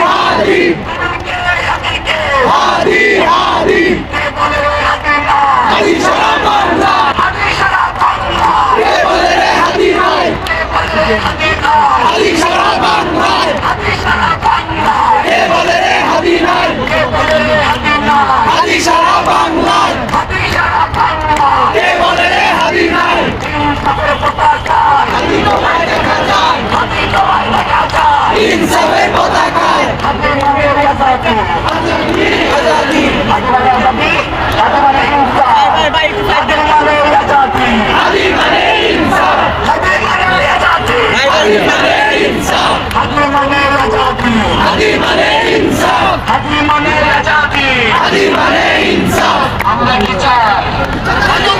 হাদি হাদি হাদি হাদি সারা বাংলা কে বলে রে হাদি নাই হাদি সারা বাংলায় কে বলে রে হাদি নাই হাদি সারা বাংলায় কে বলে রে হাদি নাই হাদি তোমায় দেখা যায় ইনসাফের পতাকায় আজাদি হাদি মানে ইনসাফ হাদি মানে ইনসাফ হাদি মানে ইনসাফ হাদি মানে ইনসাফ আমরা কি চাই